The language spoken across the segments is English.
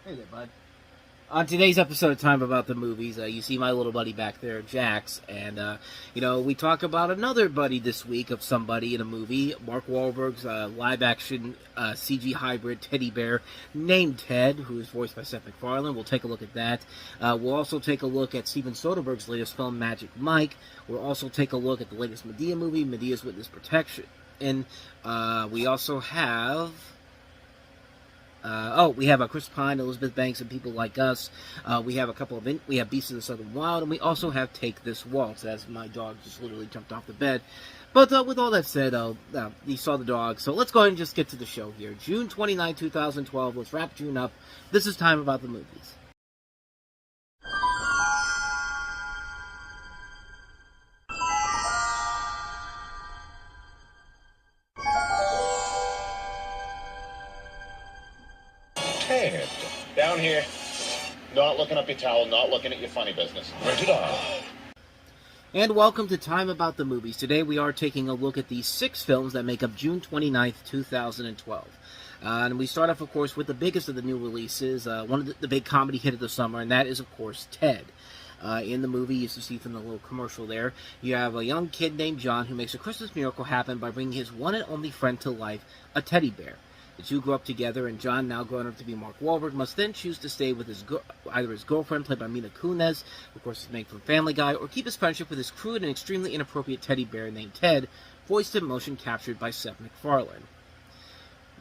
Hey there, bud. On today's episode of Time About the Movies, you see my little buddy back there, Jax, and, we talk about another buddy this week of somebody in a movie, Mark Wahlberg's live-action CG hybrid teddy bear named Ted, who is voiced by Seth MacFarlane. We'll take a look at that. We'll also take a look at Steven Soderbergh's latest film, Magic Mike. We'll also take a look at the latest Medea movie, Medea's Witness Protection. And we also have... we have Chris Pine, Elizabeth Banks, and people like us. We have we have Beasts of the Southern Wild, and we also have Take This Waltz, as my dog just literally jumped off the bed. But with all that said, you saw the dog, so let's go ahead and just get to the show here. June 29, 2012, let's wrap June up. This is Time About the Movies. Ted, down here. Not looking up your towel, not looking at your funny business. Rated R. And welcome to Time About the Movies. Today we are taking a look at the 6 films that make up June 29th, 2012. And we start off, of course, with the biggest of the new releases, one of the big comedy hit of the summer, and that is, of course, Ted. In the movie, you see from the little commercial there, you have a young kid named John who makes a Christmas miracle happen by bringing his one and only friend to life, a teddy bear. The two grow up together, and John, now grown up to be Mark Wahlberg, must then choose to stay with either his girlfriend, played by Mila Kunis, of course, is made from Family Guy, or keep his friendship with his crude and extremely inappropriate teddy bear named Ted, voiced and motion captured by Seth MacFarlane.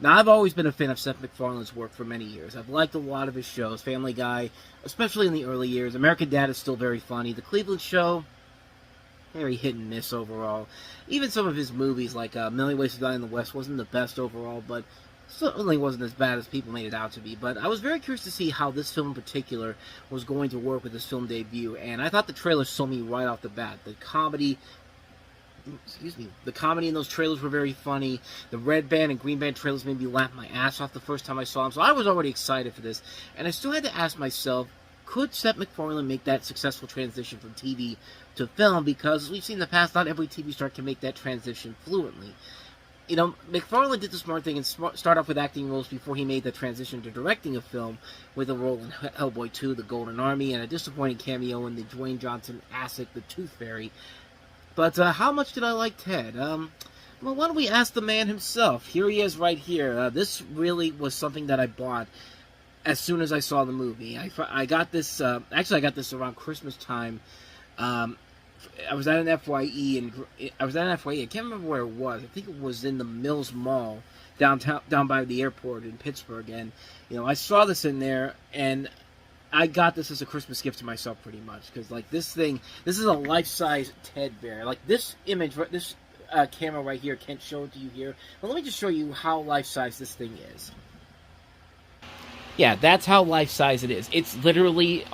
Now, I've always been a fan of Seth MacFarlane's work for many years. I've liked a lot of his shows, Family Guy, especially in the early years. American Dad is still very funny. The Cleveland Show, very hit and miss overall. Even some of his movies, like Million Ways to Die in the West, wasn't the best overall, but certainly wasn't as bad as people made it out to be. But I was very curious to see how this film in particular was going to work with his film debut, and I thought the trailer sold me right off the bat. The comedy in those trailers were very funny. The red band and green band trailers made me laugh my ass off the first time I saw them, so I was already excited for this. And I still had to ask myself, could Seth MacFarlane make that successful transition from TV to film? Because, as we've seen in the past, not every TV star can make that transition fluently. You know, MacFarlane did the smart thing and start off with acting roles before he made the transition to directing a film, with a role in Hellboy 2, The Golden Army, and a disappointing cameo in the Dwayne Johnson ASIC, The Tooth Fairy. But how much did I like Ted? Well, why don't we ask the man himself? Here he is right here. This really was something that I bought as soon as I saw the movie. I got this, actually I got this around Christmas time. I was at an FYE, I can't remember where it was. I think it was in the Mills Mall, down by the airport in Pittsburgh, and, I saw this in there, and I got this as a Christmas gift to myself, pretty much, because, like, this is a life-size Ted bear. Like, this image, this camera right here, can't show it to you here, but let me just show you how life-size this thing is. Yeah, that's how life-size it is. It's literally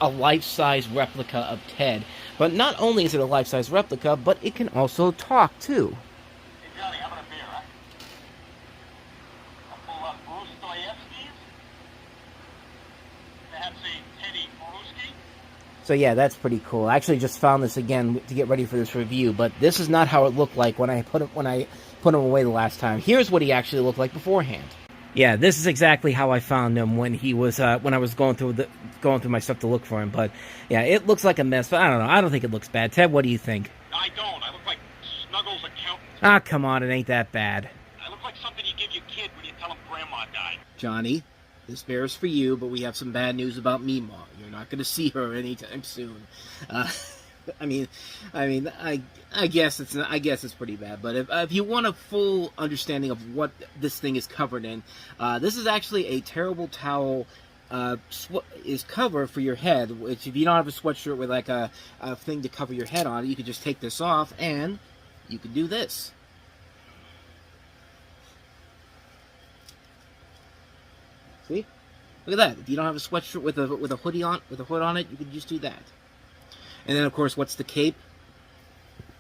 a life-size replica of Ted. But not only is it a life-size replica, but it can also talk, too. Hey, Johnny, how about a beer, huh? A full of Bruce Dostoevsky's? Perhaps a Teddy Bruschi? So yeah, that's pretty cool. I actually just found this again to get ready for this review, but this is not how it looked like when I put him away the last time. Here's what he actually looked like beforehand. Yeah, this is exactly how I found him when he was when I was going through my stuff to look for him. But yeah, it looks like a mess. But I don't know. I don't think it looks bad. Ted, what do you think? I don't. I look like Snuggles' accountant. Ah, come on, it ain't that bad. I look like something you give your kid when you tell him Grandma died. Johnny, this bear is for you, but we have some bad news about Mima. You're not going to see her anytime soon. I guess it's pretty bad. But if you want a full understanding of what this thing is covered in, this is actually a terrible towel is cover for your head. Which, if you don't have a sweatshirt with like a thing to cover your head on, you could just take this off and you could do this. See? Look at that. If you don't have a sweatshirt with a hood on it, you could just do that. And then, of course, what's the cape?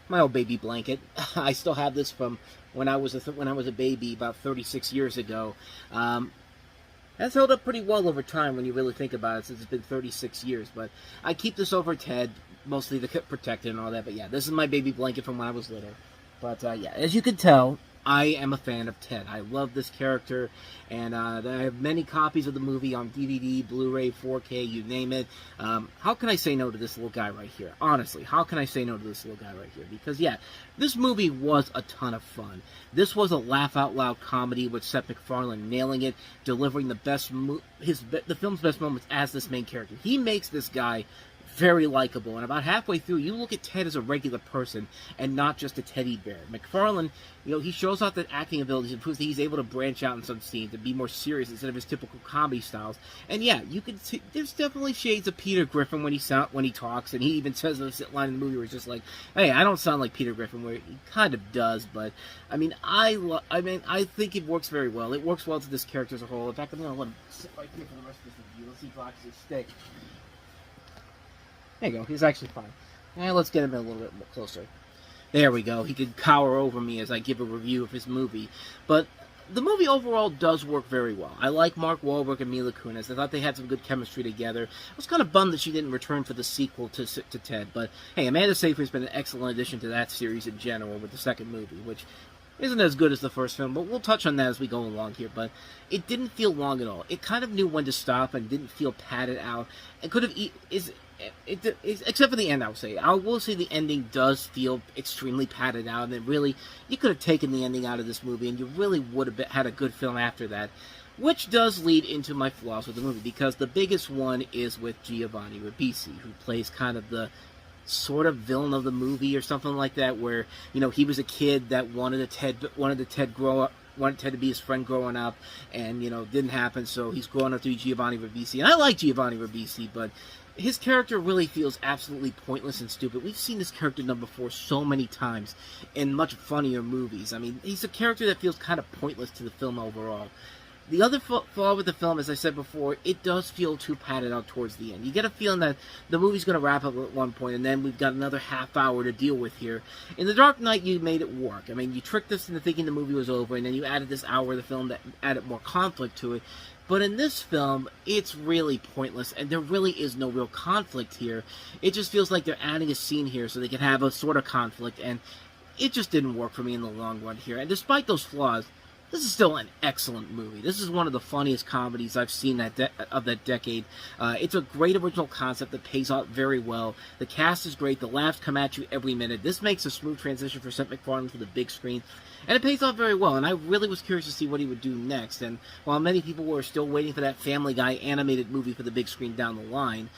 My old baby blanket. I still have this from when I was a baby about 36 years ago. That's held up pretty well over time when you really think about it, since it's been 36 years. But I keep this over Ted, mostly to protect it and all that. But yeah, this is my baby blanket from when I was little. But yeah, as you can tell, I am a fan of Ted. I love this character, and I have many copies of the movie on DVD, Blu-ray, 4K, you name it. How can I say no to this little guy right here? Honestly, how can I say no to this little guy right here? Because, yeah, this movie was a ton of fun. This was a laugh-out-loud comedy with Seth MacFarlane nailing it, delivering the film's best moments as this main character. He makes this guy very likable, and about halfway through, you look at Ted as a regular person and not just a teddy bear. MacFarlane, he shows off that acting abilities and proves that he's able to branch out in some scenes and be more serious instead of his typical comedy styles. And yeah, you can see there's definitely shades of Peter Griffin when he talks, and he even says this line in the movie where he's just like, "Hey, I don't sound like Peter Griffin," where he kind of does, but I think it works very well. It works well to this character as a whole. In fact, I'm going to let him sit right here for the rest of this review. Let's see if he likes his stick. There you go. He's actually fine. Let's get him a little bit more closer. There we go. He could cower over me as I give a review of his movie. But the movie overall does work very well. I like Mark Wahlberg and Mila Kunis. I thought they had some good chemistry together. I was kind of bummed that she didn't return for the sequel to Ted. But, hey, Amanda Seyfried's been an excellent addition to that series in general with the second movie, which isn't as good as the first film, but we'll touch on that as we go along here. But it didn't feel long at all. It kind of knew when to stop and didn't feel padded out. It could have... except for the end, I will say the ending does feel extremely padded out, and really, you could have taken the ending out of this movie, and you really would have had a good film after that, which does lead into my flaws with the movie, because the biggest one is with Giovanni Ribisi, who plays kind of the sort of villain of the movie or something like that, where, he was a kid that wanted Ted to be his friend growing up, and, didn't happen, so he's growing up to be Giovanni Ribisi. And I like Giovanni Ribisi, but his character really feels absolutely pointless and stupid. We've seen this character done before so many times in much funnier movies. I mean, he's a character that feels kind of pointless to the film overall. The other flaw with the film, as I said before, it does feel too padded out towards the end. You get a feeling that the movie's going to wrap up at one point, and then we've got another half hour to deal with here. In The Dark Knight, you made it work. I mean, you tricked us into thinking the movie was over, and then you added this hour of the film that added more conflict to it. But in this film, it's really pointless, and there really is no real conflict here. It just feels like they're adding a scene here so they can have a sort of conflict, and it just didn't work for me in the long run here. And despite those flaws, this is still an excellent movie. This is one of the funniest comedies I've seen of that decade. It's a great original concept that pays off very well. The cast is great. The laughs come at you every minute. This makes a smooth transition for Seth MacFarlane to the big screen. And it pays off very well, and I really was curious to see what he would do next. And while many people were still waiting for that Family Guy animated movie for the big screen down the line,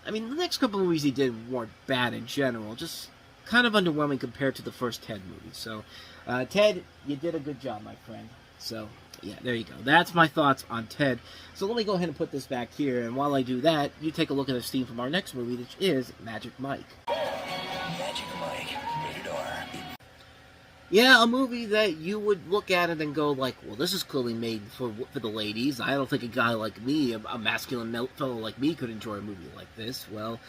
I mean, the next couple movies he did weren't bad in general, just kind of underwhelming compared to the first Ted movie. So, Ted, you did a good job, my friend. So, yeah, there you go. That's my thoughts on Ted. So let me go ahead and put this back here, and while I do that, you take a look at the scene from our next movie, which is Magic Mike. Magic Mike, rated R. Yeah, a movie that you would look at it and go like, well, this is clearly made for the ladies. I don't think a guy like me, a masculine fellow like me, could enjoy a movie like this. Well,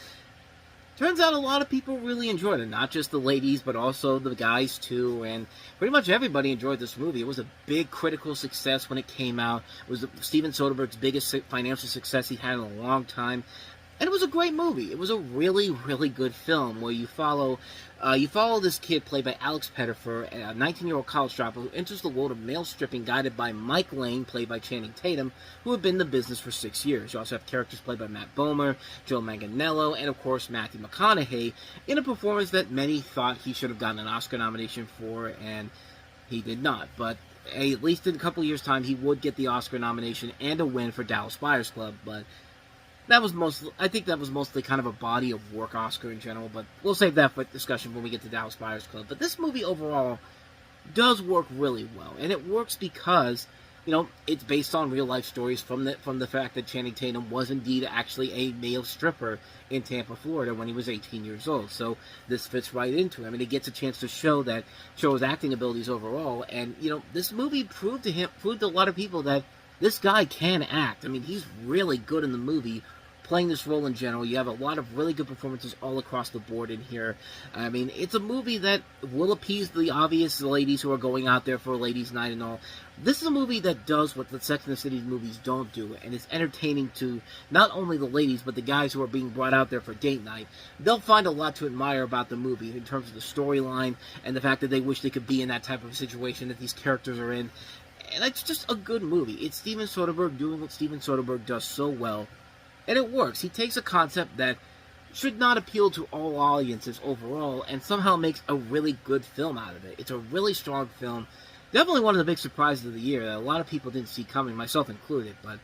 turns out a lot of people really enjoyed it. Not just the ladies, but also the guys too. And pretty much everybody enjoyed this movie. It was a big critical success when it came out. It was Steven Soderbergh's biggest financial success he had in a long time. And it was a great movie. It was a really, really good film where you follow this kid played by Alex Pettyfer, a 19-year-old college dropout who enters the world of male stripping guided by Mike Lane, played by Channing Tatum, who had been in the business for 6 years. You also have characters played by Matt Bomer, Joe Manganiello, and, of course, Matthew McConaughey, in a performance that many thought he should have gotten an Oscar nomination for, and he did not. But at least in a couple years' time, he would get the Oscar nomination and a win for Dallas Buyers Club, but I think that was mostly kind of a body of work Oscar in general, but we'll save that for discussion when we get to Dallas Buyers Club. But this movie overall does work really well, and it works because, it's based on real life stories from the fact that Channing Tatum was indeed actually a male stripper in Tampa, Florida when he was 18 years old. So this fits right into him, and he gets a chance to show his acting abilities overall. And this movie proved to a lot of people that this guy can act. I mean, he's really good in the movie, playing this role in general. You have a lot of really good performances all across the board in here. I mean, it's a movie that will appease the obvious ladies who are going out there for a ladies' night and all. This is a movie that does what the Sex and the City movies don't do, and it's entertaining to not only the ladies, but the guys who are being brought out there for date night. They'll find a lot to admire about the movie in terms of the storyline and the fact that they wish they could be in that type of situation that these characters are in. And it's just a good movie. It's Steven Soderbergh doing what Steven Soderbergh does so well. And it works. He takes a concept that should not appeal to all audiences overall and somehow makes a really good film out of it. It's a really strong film. Definitely one of the big surprises of the year that a lot of people didn't see coming, myself included. But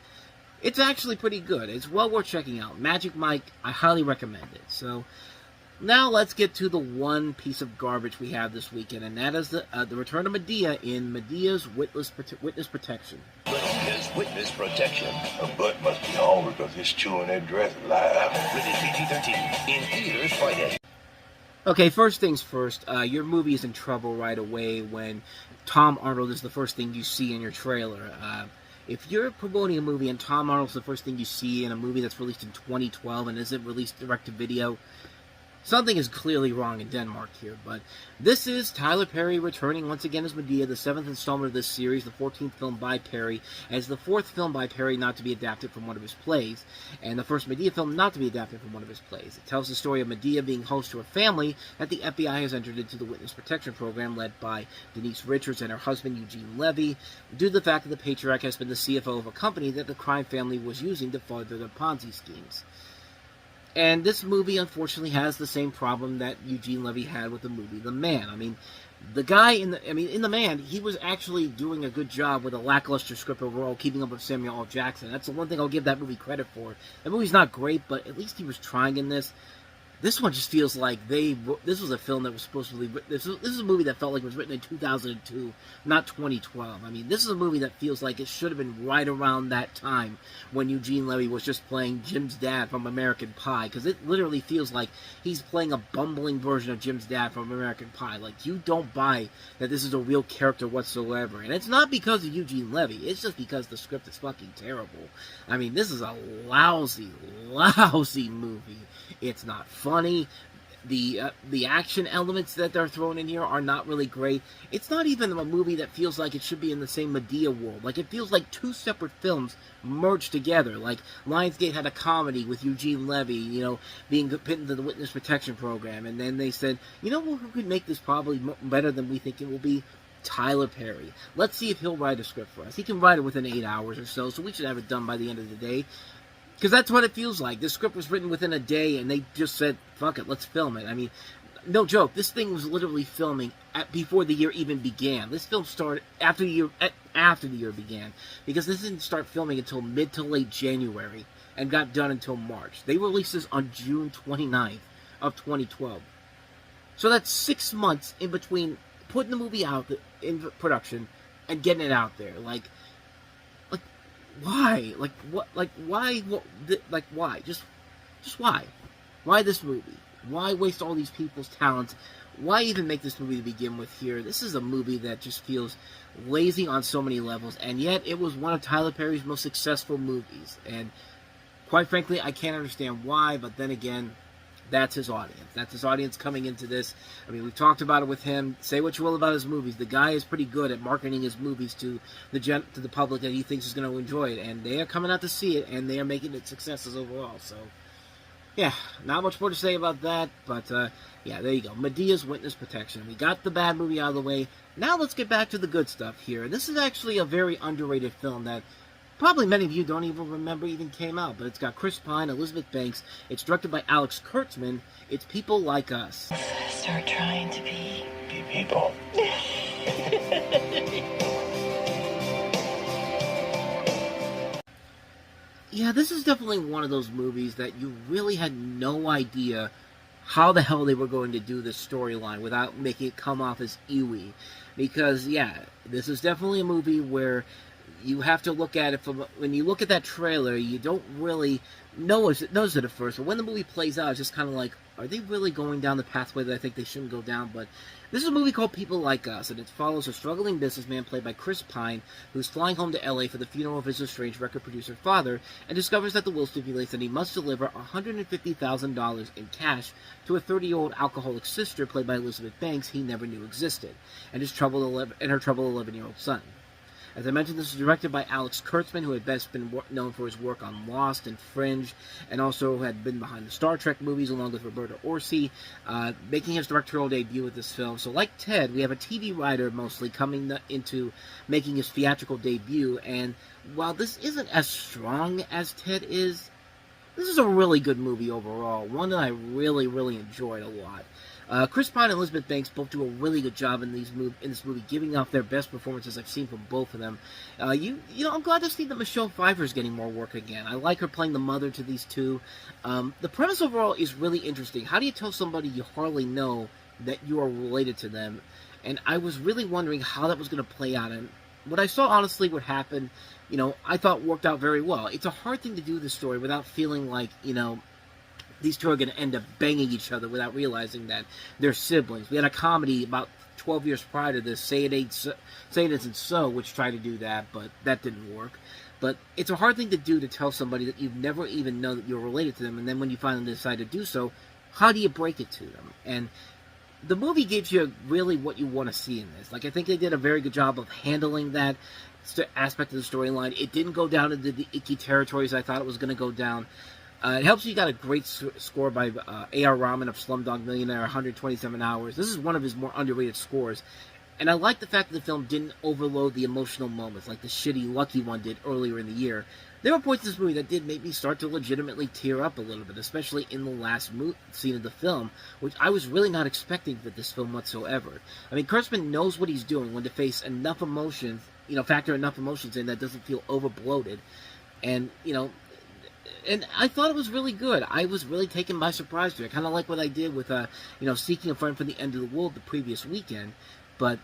it's actually pretty good. It's well worth checking out. Magic Mike, I highly recommend it. So now let's get to the one piece of garbage we have this weekend, and that is the return of Medea in Medea's Witness Protection. Medea's Witness Protection. Her butt must be hungry because it's chewing that dress alive. Rated PG-13. In theaters Friday. Okay, first things first, your movie is in trouble right away when Tom Arnold is the first thing you see in your trailer. If you're promoting a movie and Tom Arnold's the first thing you see in a movie that's released in 2012 and isn't released direct-to-video, something is clearly wrong in Denmark here, but this is Tyler Perry returning once again as Medea, the 7th installment of this series, the 14th film by Perry, as the 4th film by Perry not to be adapted from one of his plays, and the first Medea film not to be adapted from one of his plays. It tells the story of Medea being host to a family that the FBI has entered into the Witness Protection Program led by Denise Richards and her husband Eugene Levy, due to the fact that the patriarch has been the CFO of a company that the crime family was using to further their Ponzi schemes. And this movie, unfortunately, has the same problem that Eugene Levy had with the movie The Man. I mean, the guy in The Man, he was actually doing a good job with a lackluster script overall, keeping up with Samuel L. Jackson. That's the one thing I'll give that movie credit for. The movie's not great, but at least he was trying in this. This one just feels like this was a film that was supposed to be... This is a movie that felt like it was written in 2002, not 2012. I mean, this is a movie that feels like it should have been right around that time when Eugene Levy was just playing Jim's dad from American Pie, because it literally feels like he's playing a bumbling version of Jim's dad from American Pie. Like, you don't buy that this is a real character whatsoever. And it's not because of Eugene Levy. It's just because the script is fucking terrible. I mean, this is a lousy, lousy movie. It's not funny. The action elements that they're throwing in here are not really great. It's not even a movie that feels like it should be in the same Medea world. Like, it feels like two separate films merged together. Like, Lionsgate had a comedy with Eugene Levy, being put into the Witness Protection Program. And then they said, who could make this probably better than we think it will be? Tyler Perry. Let's see if he'll write a script for us. He can write it within 8 hours or so we should have it done by the end of the day. Because that's what it feels like. The script was written within a day, and they just said, fuck it, let's film it. I mean, no joke, this thing was literally filming before the year even began. This film started after the year began, because this didn't start filming until mid to late January, and got done until March. They released this on June 29th of 2012. So that's 6 months in between putting the movie out in production and getting it out there. Why? Why? Just why? Why this movie? Why waste all these people's talents? Why even make this movie to begin with here? This is a movie that just feels lazy on so many levels, and yet it was one of Tyler Perry's most successful movies. And quite frankly, I can't understand why, but then again, that's his audience. That's his audience coming into this. I mean, we've talked about it with him. Say what you will about his movies. The guy is pretty good at marketing his movies to the public that he thinks is going to enjoy it. And they are coming out to see it, and they are making it successes overall. So, yeah, not much more to say about that. But, yeah, there you go. Medea's Witness Protection. We got the bad movie out of the way. Now let's get back to the good stuff here. This is actually a very underrated film that probably many of you don't even remember even came out, but it's got Chris Pine, Elizabeth Banks. It's directed by Alex Kurtzman. It's People Like Us. Start trying to be People. Yeah, this is definitely one of those movies that you really had no idea how the hell they were going to do this storyline without making it come off as ewy. Because, yeah, this is definitely a movie where you have to look at it from... When you look at that trailer, you don't really knows it at first, but when the movie plays out, it's just kind of like, are they really going down the pathway that I think they shouldn't go down? But this is a movie called People Like Us, and it follows a struggling businessman played by Chris Pine, who's flying home to LA for the funeral of his estranged record producer father, and discovers that the will stipulates that he must deliver $150,000 in cash to a 30-year-old alcoholic sister played by Elizabeth Banks he never knew existed, and her troubled 11-year-old son. As I mentioned, this is directed by Alex Kurtzman, who had best been known for his work on Lost and Fringe, and also had been behind the Star Trek movies along with Roberto Orci, making his directorial debut with this film. So like Ted, we have a TV writer mostly coming into making his theatrical debut, and while this isn't as strong as Ted is, this is a really good movie overall, one that I really, really enjoyed a lot. Chris Pine and Elizabeth Banks both do a really good job in this movie, giving off their best performances I've seen from both of them. I'm glad to see that Michelle Pfeiffer's getting more work again. I like her playing the mother to these two. The premise overall is really interesting. How do you tell somebody you hardly know that you are related to them? And I was really wondering how that was going to play out. And what I saw, honestly, what happened, I thought worked out very well. It's a hard thing to do this story without feeling like, these two are going to end up banging each other without realizing that they're siblings. We had a comedy about 12 years prior to this, Say It Isn't So, which tried to do that, but that didn't work. But it's a hard thing to do, to tell somebody that you've never even know that you're related to them, and then when you finally decide to do so, how do you break it to them? And the movie gives you really what you want to see in this. Like, I think they did a very good job of handling that aspect of the storyline. It didn't go down into the icky territories I thought it was going to go down. It helps you got a great score by A.R. Rahman of Slumdog Millionaire, 127 hours. This is one of his more underrated scores. And I like the fact that the film didn't overload the emotional moments like the shitty Lucky one did earlier in the year. There were points in this movie that did make me start to legitimately tear up a little bit, especially in the last scene of the film, which I was really not expecting for this film whatsoever. I mean, Kurtzman knows what he's doing when to face enough emotions, factor enough emotions in that doesn't feel over-bloated. And, and I thought it was really good. I was really taken by surprise to it. Kind of like what I did with, Seeking a Friend from the End of the World the previous weekend. But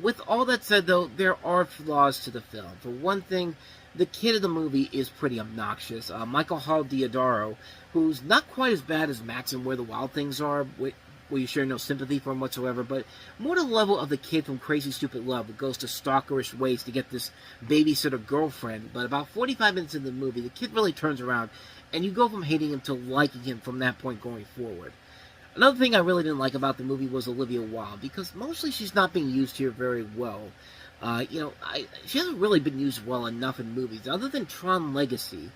with all that said, though, there are flaws to the film. For one thing, the kid of the movie is pretty obnoxious. Michael Hall Diodaro, who's not quite as bad as Max in Where the Wild Things Are, where you share no sympathy for him whatsoever, but more to the level of the kid from Crazy Stupid Love, who goes to stalkerish ways to get this babysitter girlfriend. But about 45 minutes into the movie, the kid really turns around, and you go from hating him to liking him from that point going forward. Another thing I really didn't like about the movie was Olivia Wilde, because mostly she's not being used here very well. She hasn't really been used well enough in movies. Other than Tron Legacy,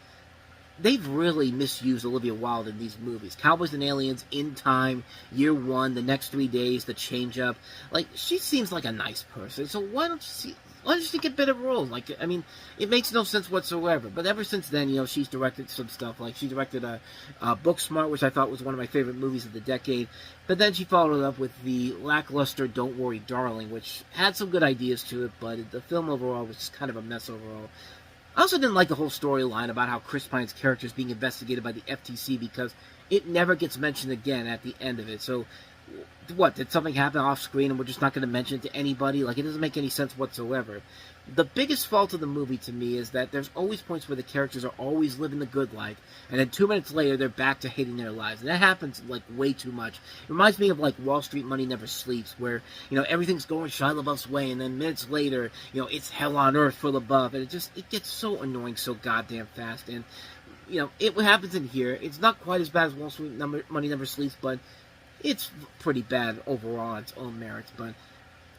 they've really misused Olivia Wilde in these movies. Cowboys and Aliens, In Time, Year One, The Next 3 Days, The Change Up. Like, she seems like a nice person, so why don't she get better roles? Like, I mean, it makes no sense whatsoever. But ever since then, she's directed some stuff. Like, she directed Booksmart, which I thought was one of my favorite movies of the decade. But then she followed it up with the lackluster Don't Worry, Darling, which had some good ideas to it, but the film overall was just kind of a mess overall. I also didn't like the whole storyline about how Chris Pine's character is being investigated by the FTC, because it never gets mentioned again at the end of it. So, what, did something happen off screen and we're just not going to mention it to anybody? Like, it doesn't make any sense whatsoever. The biggest fault of the movie to me is that there's always points where the characters are always living the good life, and then 2 minutes later they're back to hating their lives. And that happens, like, way too much. It reminds me of, like, Wall Street Money Never Sleeps, where, everything's going Shia LaBeouf's way, and then minutes later, it's hell on earth for LaBeouf, and it gets so annoying so goddamn fast. And, it happens in here. It's not quite as bad as Wall Street Money Never Sleeps, but it's pretty bad overall on its own merits. But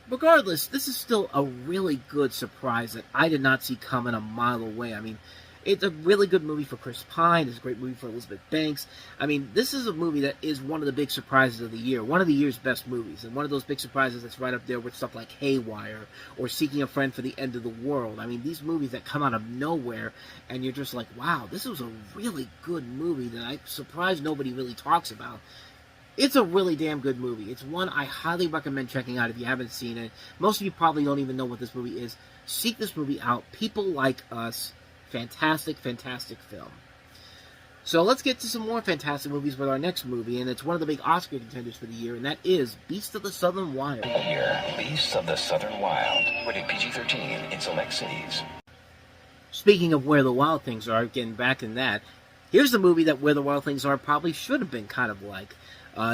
regardless, this is still a really good surprise that I did not see coming a mile away. I mean, it's a really good movie for Chris Pine. It's a great movie for Elizabeth Banks. I mean, this is a movie that is one of the big surprises of the year. One of the year's best movies. And one of those big surprises that's right up there with stuff like Haywire or Seeking a Friend for the End of the World. I mean, these movies that come out of nowhere and you're just like, wow, this was a really good movie that I'm surprised nobody really talks about. It's a really damn good movie. It's one I highly recommend checking out if you haven't seen it. Most of you probably don't even know what this movie is. Seek this movie out. People Like Us. Fantastic, fantastic film. So let's get to some more fantastic movies with our next movie, and it's one of the big Oscar contenders for the year, and that is Beasts of the Southern Wild. Here, Beasts of the Southern Wild, rated PG-13 in select cities. Speaking of Where the Wild Things Are, getting back in that, Here's the movie that Where the Wild Things Are probably should have been kind of like.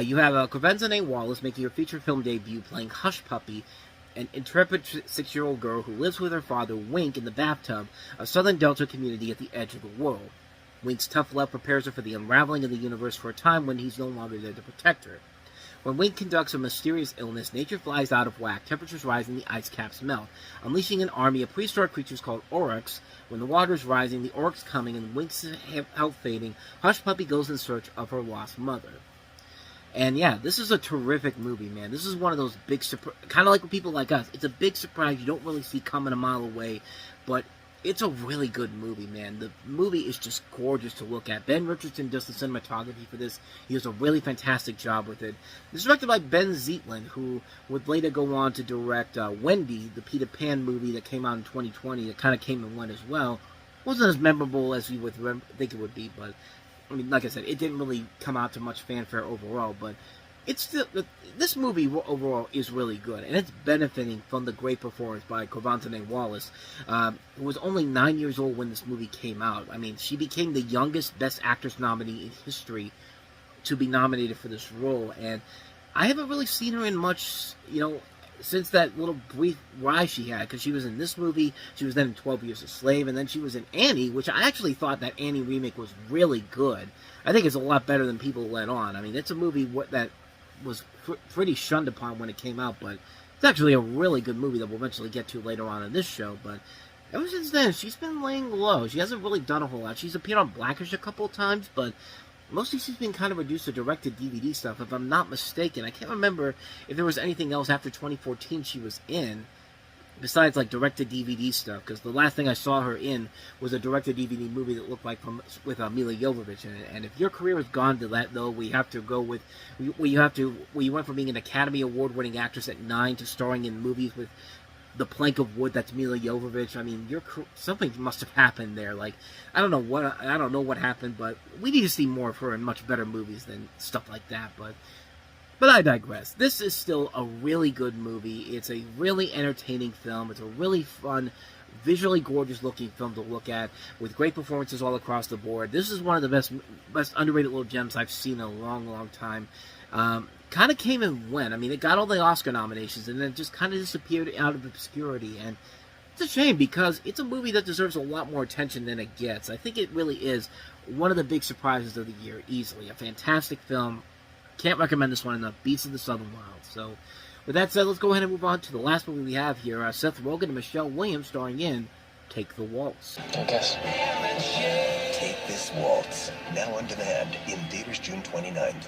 You have Cravenza Wallace making her feature film debut playing Hush Puppy, an intrepid 6-year-old girl who lives with her father, Wink, in the bathtub, a southern Delta community at the edge of the world. Wink's tough love prepares her for the unraveling of the universe for a time when he's no longer there to protect her. When Wink conducts a mysterious illness, nature flies out of whack, temperatures rise, and the ice caps melt, unleashing an army of prehistoric creatures called Aurochs. When the water is rising, the Aurochs coming, and Wink's health fading, Hush Puppy goes in search of her lost mother. And yeah, this is a terrific movie, man. This is one of those big kind of like with people like us. It's a big surprise you don't really see coming a mile away, but it's a really good movie, man. The movie is just gorgeous to look at. Ben Richardson does the cinematography for this. He does a really fantastic job with it. It's directed by Ben Zeitlin, who would later go on to direct Wendy, the Peter Pan movie that came out in 2020. That kind of came and went as well. Wasn't as memorable as you would think it would be, but I mean, like I said, it didn't really come out to much fanfare overall, but it's still, this movie overall is really good, and it's benefiting from the great performance by Cravenza Wallace, who was only 9 years old when this movie came out. I mean, she became the youngest Best Actress nominee in history to be nominated for this role, and I haven't really seen her in much, since that little brief rise she had, because she was in this movie, she was then in 12 Years a Slave, and then she was in Annie, which I actually thought that Annie remake was really good. I think it's a lot better than people let on. I mean, it's a movie that was pretty shunned upon when it came out, but it's actually a really good movie that we'll eventually get to later on in this show. But ever since then, she's been laying low. She hasn't really done a whole lot. She's appeared on Blackish a couple of times, but mostly she's been kind of reduced to direct-to-DVD stuff, if I'm not mistaken. I can't remember if there was anything else after 2014 she was in, besides, like, direct-to-DVD stuff, because the last thing I saw her in was a direct-to-DVD movie that looked like with Mila Jovovich in it. And if your career has gone to that, though, we have to go with, where you went from being an Academy Award-winning actress at 9 to starring in movies with the plank of wood that's Mila Jovovich. I mean, something must have happened there. Like, I don't know what happened, but we need to see more of her in much better movies than stuff like that. But I digress. This is still a really good movie. It's a really entertaining film. It's a really fun, visually gorgeous-looking film to look at, with great performances all across the board. This is one of the best underrated little gems I've seen in a long, long time. Kind of came and went. I mean, it got all the Oscar nominations, and then just kind of disappeared out of obscurity. And it's a shame, because it's a movie that deserves a lot more attention than it gets. I think it really is one of the big surprises of the year, easily. A fantastic film. Can't recommend this one enough. Beasts of the Southern Wild. So, with that said, let's go ahead and move on to the last movie we have here. Seth Rogen and Michelle Williams starring in Take the Waltz. I guess. Take This Waltz. Now on demand in theaters June 29th.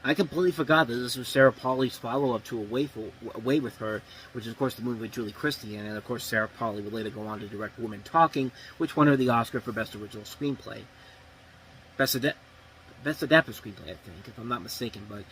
I completely forgot that this was Sarah Polley's follow-up to Away with Her, which is, of course, the movie with Julie Christie in, and, of course, Sarah Polley would later go on to direct Woman Talking, which won her the Oscar for Best Original Screenplay. Best Adapted Screenplay, I think, if I'm not mistaken. But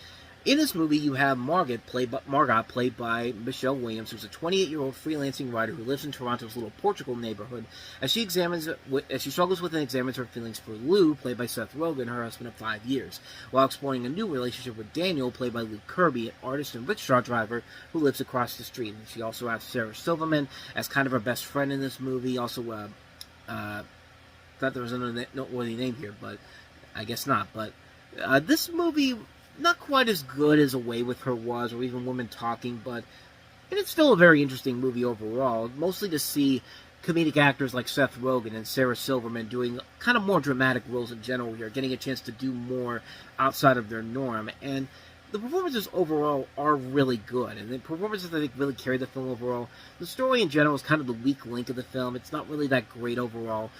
in this movie, you have Margot, played by Michelle Williams, who's a 28-year-old freelancing writer who lives in Toronto's little Portugal neighborhood. As she struggles with and examines her feelings for Lou, played by Seth Rogen, her husband of 5 years, while exploring a new relationship with Daniel, played by Luke Kirby, an artist and rickshaw driver who lives across the street. And she also has Sarah Silverman as kind of her best friend in this movie. Also, thought there was another noteworthy name here, but I guess not. But this movie, not quite as good as Away with Her was, or even Women Talking, but it's still a very interesting movie overall, mostly to see comedic actors like Seth Rogen and Sarah Silverman doing kind of more dramatic roles in general here, getting a chance to do more outside of their norm. And the performances overall are really good, and the performances, I think, really carry the film overall. The story in general is kind of the weak link of the film. It's not really that great overall.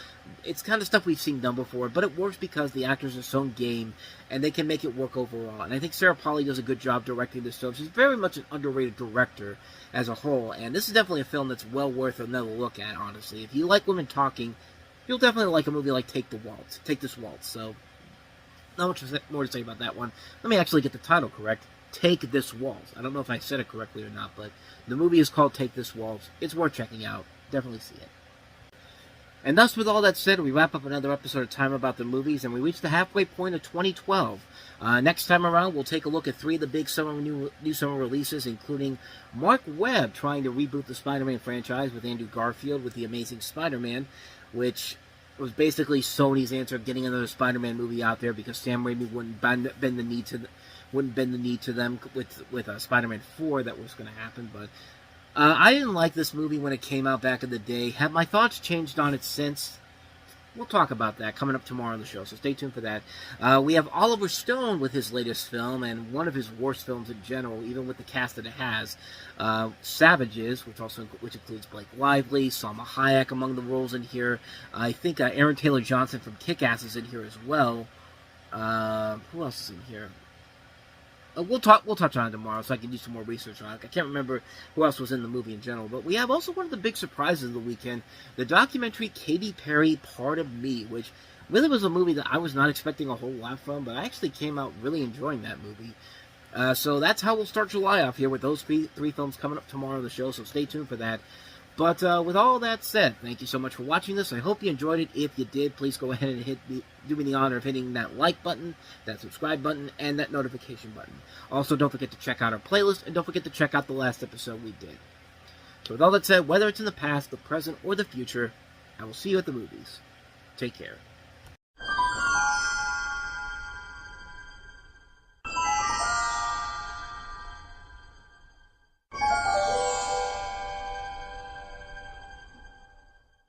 It's kind of stuff we've seen done before, but it works because the actors are so game, and they can make it work overall. And I think Sarah Polley does a good job directing this film. She's very much an underrated director as a whole, and this is definitely a film that's well worth another look at, honestly. If you like Women Talking, you'll definitely like a movie like Take This Waltz. So, not much more to say about that one. Let me actually get the title correct. Take This Waltz. I don't know if I said it correctly or not, but the movie is called Take This Waltz. It's worth checking out. Definitely see it. And thus, with all that said, we wrap up another episode of Time About the Movies, and we reach the halfway point of 2012. Next time around, we'll take a look at 3 of the big new summer releases, including Mark Webb trying to reboot the Spider-Man franchise with Andrew Garfield with The Amazing Spider-Man, which It was basically Sony's answer of getting another Spider-Man movie out there because Sam Raimi wouldn't bend the knee to them with Spider-Man 4 that was going to happen. But I didn't like this movie when it came out back in the day. Have my thoughts changed on it since? We'll talk about that coming up tomorrow on the show, so stay tuned for that. We have Oliver Stone with his latest film, and one of his worst films in general, even with the cast that it has. Savages, which includes Blake Lively, Salma Hayek among the roles in here. I think Aaron Taylor Johnson from Kick-Ass is in here as well. Who else is in here? We'll touch on it tomorrow, so I can do some more research on it. I can't remember who else was in the movie in general, but we have also one of the big surprises of the weekend, the documentary Katy Perry, Part of Me, which really was a movie that I was not expecting a whole lot from, but I actually came out really enjoying that movie. So that's how we'll start July off here with those three films coming up tomorrow on the show, so stay tuned for that. But with all that said, thank you so much for watching this. I hope you enjoyed it. If you did, please go ahead and do me the honor of hitting that like button, that subscribe button, and that notification button. Also, don't forget to check out our playlist, and don't forget to check out the last episode we did. So with all that said, whether it's in the past, the present, or the future, I will see you at the movies. Take care.